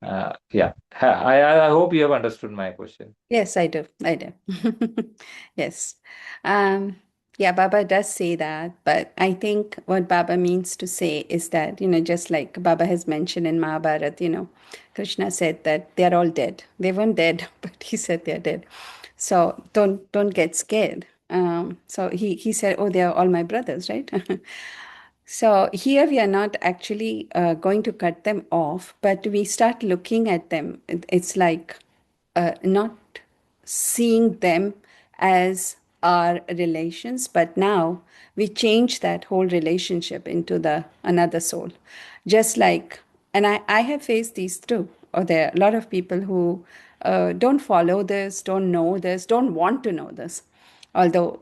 Yeah, I hope you have understood my question. Yes, I do. I do. Yes. Um, yeah, Baba does say that, but I think what Baba means to say is that, just like Baba has mentioned in Mahabharata, Krishna said that they're all dead. They weren't dead, but he said they're dead. So don't get scared. So he said, oh, they are all my brothers, right? So here we are not actually going to cut them off, but we start looking at them. It's like not seeing them as our relations, but now we change that whole relationship into the another soul. Just like, and I have faced these too. Or there are a lot of people who don't follow this, don't know this, don't want to know this. Although,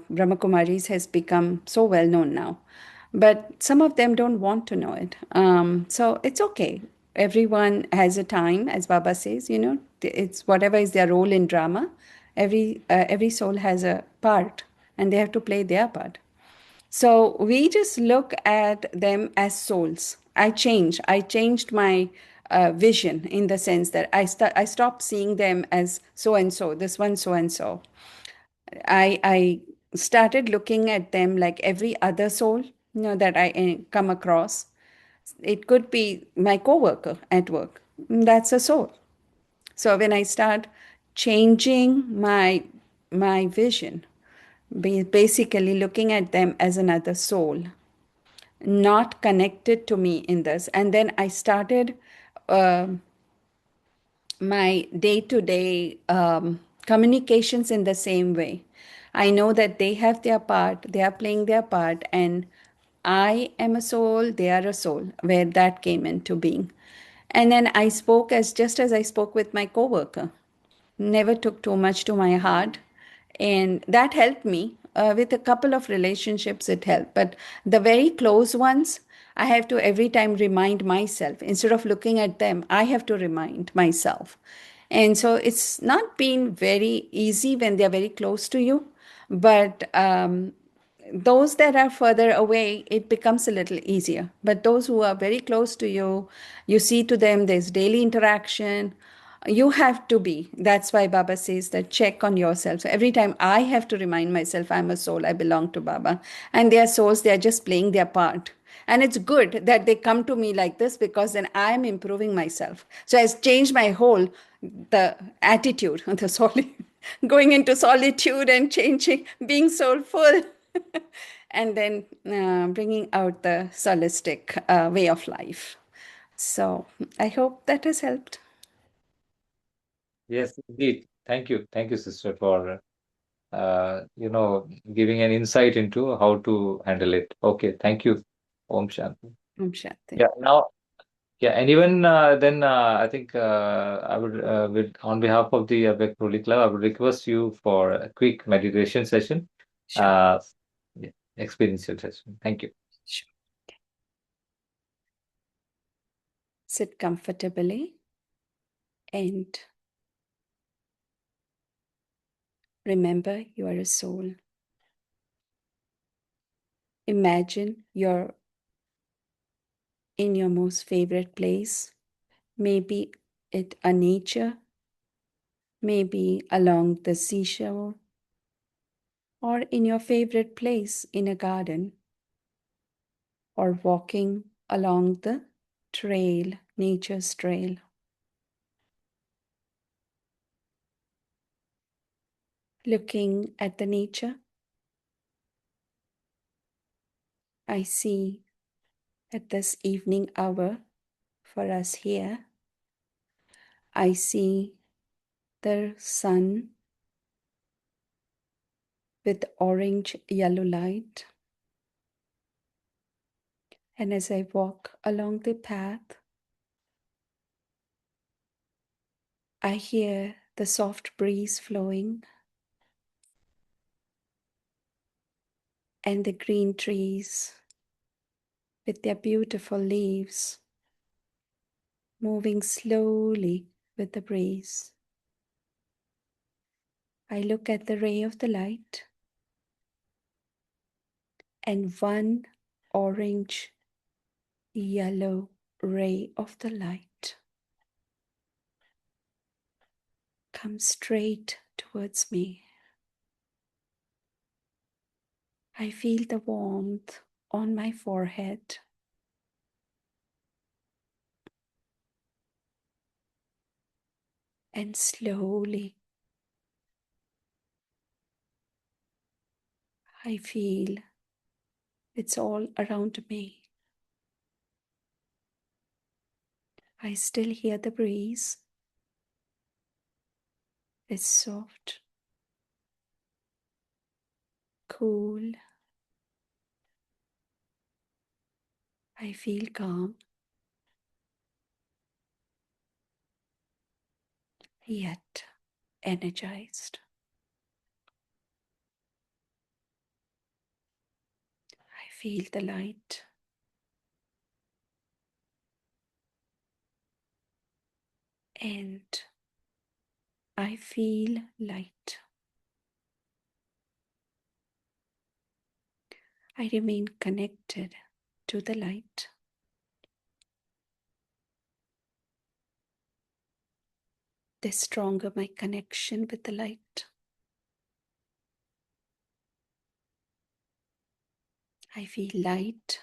Brahma Kumaris has become so well known now. But some of them don't want to know it. So it's okay. Everyone has a time, as Baba says, it's whatever is their role in drama. Every soul has a part, and they have to play their part. So we just look at them as souls. I changed my vision in the sense that I stopped seeing them as so and so, this one so and so. I started looking at them like every other soul, that I come across. It could be my coworker at work. That's a soul. So when I start changing my vision, basically looking at them as another soul, not connected to me in this, and then I started my day-to-day communications in the same way. I know that they have their part, they are playing their part, and I am a soul, they are a soul, where that came into being. And then I spoke as just as I spoke with my coworker. Never took too much to my heart. And that helped me. With a couple of relationships, it helped. But the very close ones, I have to every time remind myself. Instead of looking at them, I have to remind myself. And so it's not been very easy when they're very close to you. But those that are further away, it becomes a little easier. But those who are very close to you, you see to them, there's daily interaction. You have to be. That's why Baba says that check on yourself. So every time I have to remind myself I'm a soul, I belong to Baba. And they are souls, they are just playing their part. And it's good that they come to me like this, because then I'm improving myself. So I've changed my whole the attitude, the going into solitude and changing, being soulful, and then bringing out the solistic way of life. So I hope that has helped. Yes, indeed. Thank you, sister, for giving an insight into how to handle it. Okay, thank you. Om Shanti. Om Shanti. Yeah, now, yeah, and even then, I think I would, on behalf of the Bekroli Club, I would request you for a quick meditation session. Sure, Uh, yeah, experiential session. Thank you. sure. Sit comfortably and remember you are a soul. Imagine you're in your most favorite place, maybe it a nature, maybe along the seashore, or in your favorite place in a garden, or walking along the trail, nature's trail. Looking at the nature, I see at this evening hour for us here, I see the sun with orange yellow light. And as I walk along the path, I hear the soft breeze flowing and the green trees with their beautiful leaves moving slowly with the breeze. I look at the ray of the light, and one orange yellow ray of the light comes straight towards me. I feel the warmth on my forehead, and slowly I feel it's all around me. I still hear the breeze. It's soft, cool. I feel calm, yet energized. I feel the light, and I feel light. I remain connected to the light. The stronger my connection with the light, I feel light,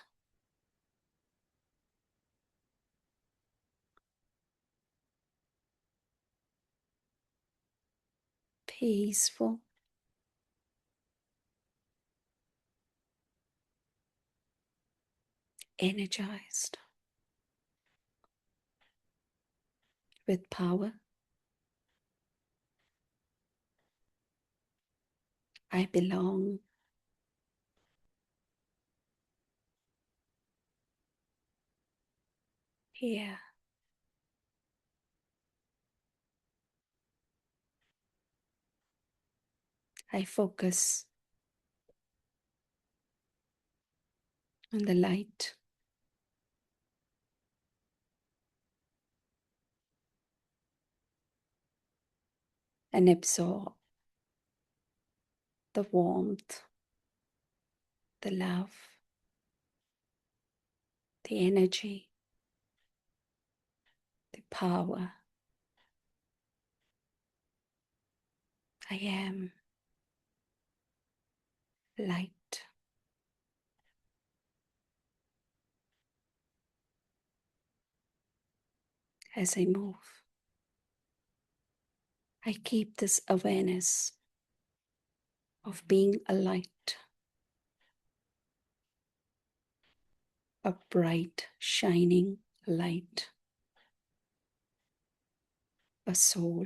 peaceful, energized, with power. I belong here. I focus on the light and absorb the warmth, the love, the energy, the power. I am light. As I move, I keep this awareness of being a light, a bright, shining light, a soul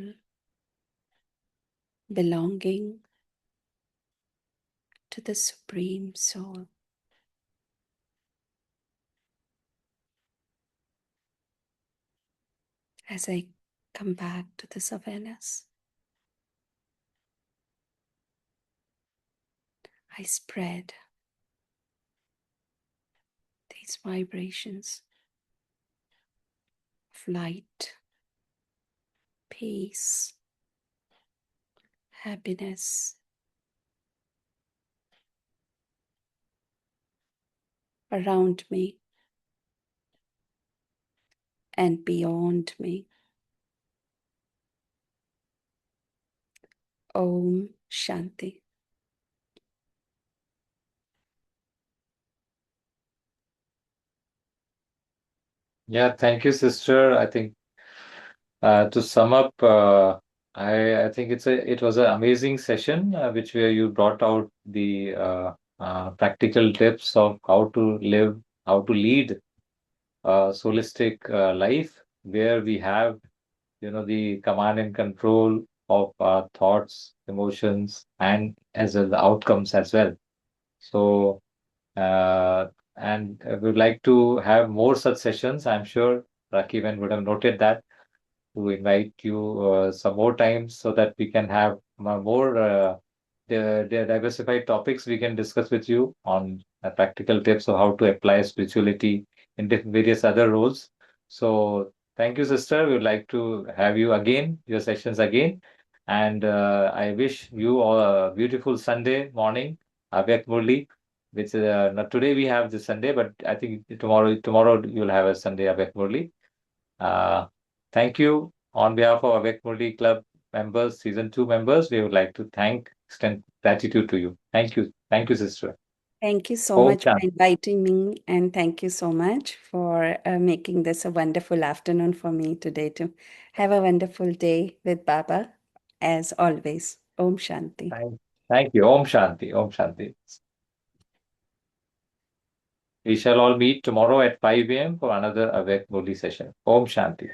belonging to the Supreme Soul. As I come back to this awareness, I spread these vibrations of light, peace, happiness around me and beyond me. Om Shanti. Yeah, thank you, sister. I think to sum up, I think it was an amazing session, which where you brought out the practical tips of how to live, how to lead a holistic life, where we have, the command and control of our thoughts, emotions, and as well the outcomes as well. So, uh, and I would like to have more such sessions. I'm sure Rakiban would have noted that, to invite you some more times so that we can have more the diversified topics we can discuss with you on practical tips of how to apply spirituality in various other roles. So thank you, sister. We would like to have you again, your sessions again. And I wish you all a beautiful Sunday morning, Abhyak Murli, which not today we have this Sunday, but I think tomorrow you'll have a Sunday, Abhyak Murli. Uh, Thank you. On behalf of Awake Multi Club members, Season 2 members, we would like to extend gratitude to you. Thank you. Thank you, sister. Thank you so Om much for Shanti. inviting me, and thank you so much for making this a wonderful afternoon for me today to have a wonderful day with Baba, as always. Om Shanti. Thank you. Om Shanti. Om Shanti. We shall all meet tomorrow at 5 a.m. for another Awake Multi session. Om Shanti.